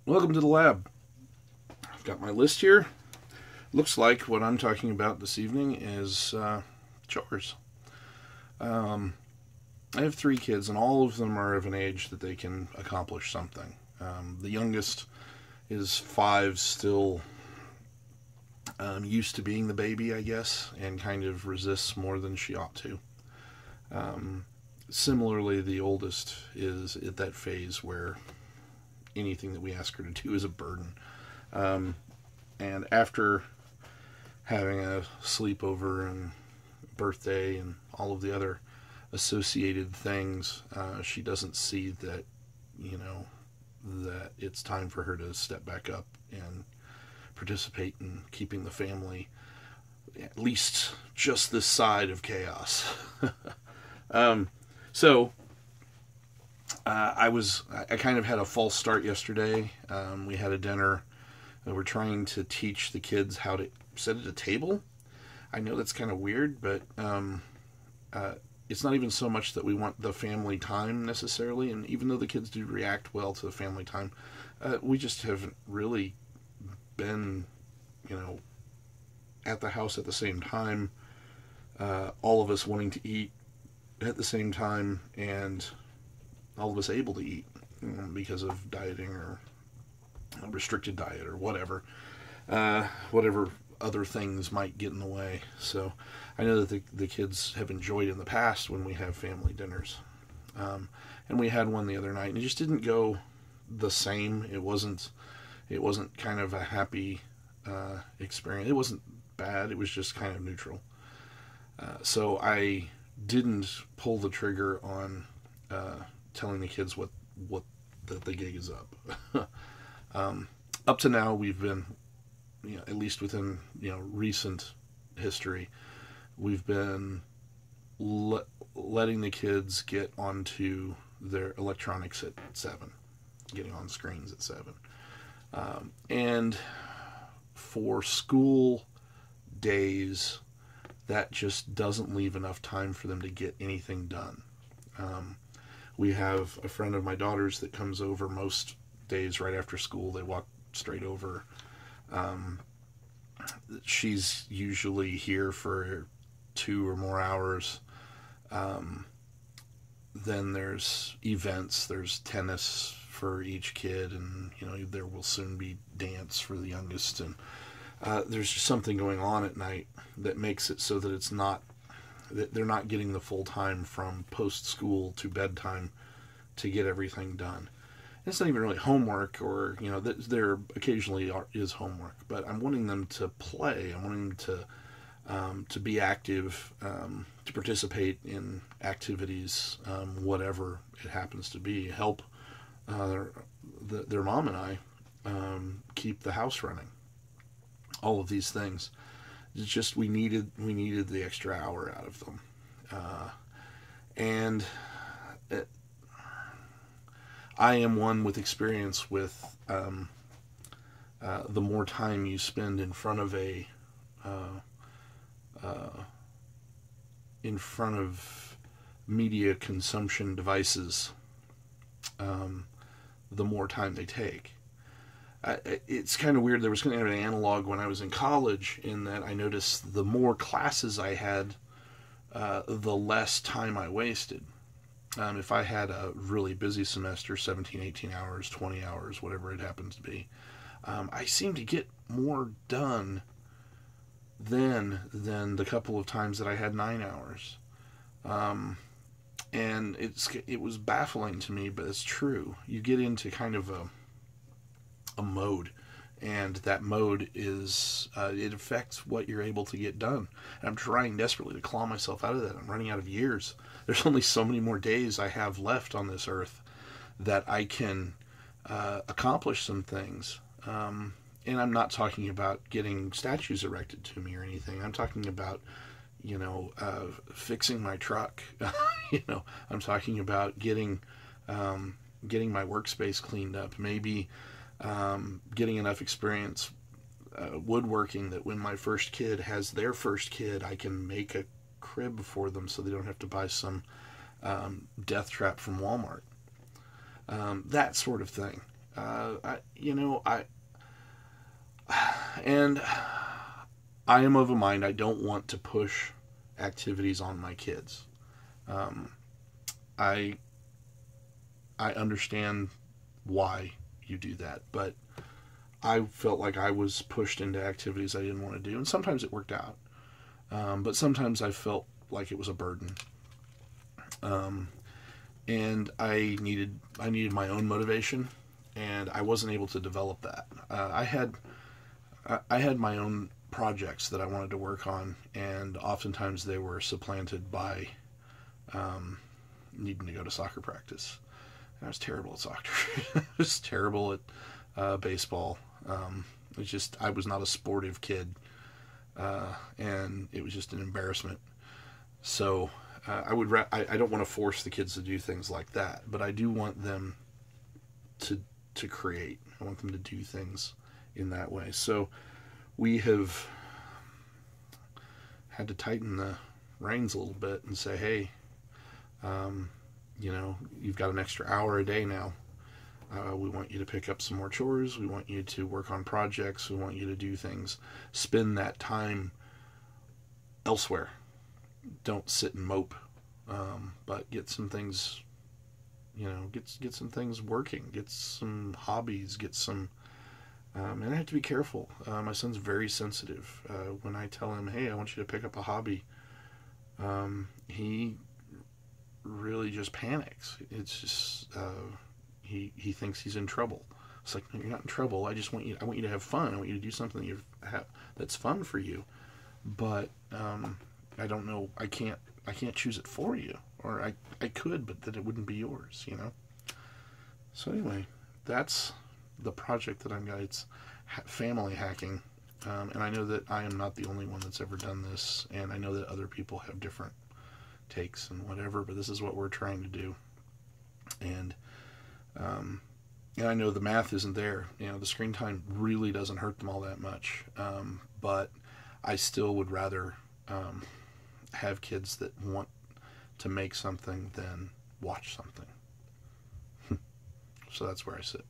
Welcome to the lab. I've got my list here. Looks like what I'm talking about this evening is chores. I have 3 kids, and all of them are of an age that they can accomplish something. The youngest is 5, still used to being the baby, I guess, and kind of resists more than she ought to. Similarly, the oldest is at that phase where anything that we ask her to do is a burden. And after having a sleepover and birthday and all of the other associated things, she doesn't see that, that it's time for her to step back up and participate in keeping the family at least just this side of chaos. So I kind of had a false start yesterday. We had a dinner. We're trying to teach the kids how to sit at a table. I know that's kind of weird, but it's not even so much that we want the family time necessarily. And even though the kids do react well to the family time, we just haven't really been, at the house at the same time. All of us wanting to eat at the same time, and all of us able to eat because of dieting or a restricted diet or whatever other things might get in the way. So I know that the kids have enjoyed in the past when we have family dinners, and we had one the other night, and it just didn't go the same. It wasn't kind of a happy experience. It wasn't bad. It was just kind of neutral. So I didn't pull the trigger on telling the kids what the gig is up. Up to now, we've been, at least within recent history, we've been letting the kids get onto their electronics at 7, getting on screens at 7, and for school days, that just doesn't leave enough time for them to get anything done. We have a friend of my daughter's that comes over most days right after school. They walk straight over. She's usually here for 2 or more hours. Then there's events. There's tennis for each kid, and there will soon be dance for the youngest. And there's just something going on at night that makes it so that it's not that they're not getting the full time from post school to bedtime to get everything done. And it's not even really homework, or there occasionally is homework, but I'm wanting them to play. I'm wanting them to be active, to participate in activities, whatever it happens to be. Help their mom and I keep the house running. All of these things. It's just we needed the extra hour out of them, and I am one with experience with the more time you spend in front of media consumption devices, the more time they take. It's kind of weird. There was kind of an analog when I was in college, in that I noticed the more classes I had, the less time I wasted. If I had a really busy semester, 17, 18 hours, 20 hours, whatever it happens to be, I seemed to get more done than the couple of times that I had 9 hours. And it was baffling to me, but it's true. You get into kind of a mode, and that mode is it affects what you're able to get done. And I'm trying desperately to claw myself out of that. I'm running out of years. There's only so many more days I have left on this earth that I can accomplish some things. And I'm not talking about getting statues erected to me or anything. I'm talking about fixing my truck. I'm talking about getting my workspace cleaned up. Maybe getting enough experience woodworking that when my first kid has their first kid, I can make a crib for them so they don't have to buy some death trap from Walmart. That sort of thing. And I am of a mind, I don't want to push activities on my kids. Um, I I understand why you do that, but I felt like I was pushed into activities I didn't want to do, and sometimes it worked out, but sometimes I felt like it was a burden, um, and I needed my own motivation, and I wasn't able to develop that. I had my own projects that I wanted to work on, and oftentimes they were supplanted by um, needing to go to soccer practice. I was terrible at soccer. I was terrible at baseball. It's just I was not a sportive kid, and it was just an embarrassment. So I don't want to force the kids to do things like that, but I do want them to to create. I want them to do things in that way. So we have had to tighten the reins a little bit and say, hey, um, you've got an extra hour a day now. We want you to pick up some more chores. We want you to work on projects. We want you to do things. Spend that time elsewhere. Don't sit and mope, but get some things, get some things working. Get some hobbies. Get some, and I have to be careful. My son's very sensitive. When I tell him, hey, I want you to pick up a hobby, he really just panics. It's just he thinks he's in trouble. It's like, no, you're not in trouble. I want you to have fun. I want you to do something that's fun for you. But I don't know. I can't choose it for you, or I could, but then it wouldn't be yours. So anyway, that's the project that I've got. It's family hacking, and I know that I am not the only one that's ever done this, and I know that other people have different takes and whatever, but this is what we're trying to do. And I know the math isn't there. The screen time really doesn't hurt them all that much, but I still would rather have kids that want to make something than watch something. So that's where I sit.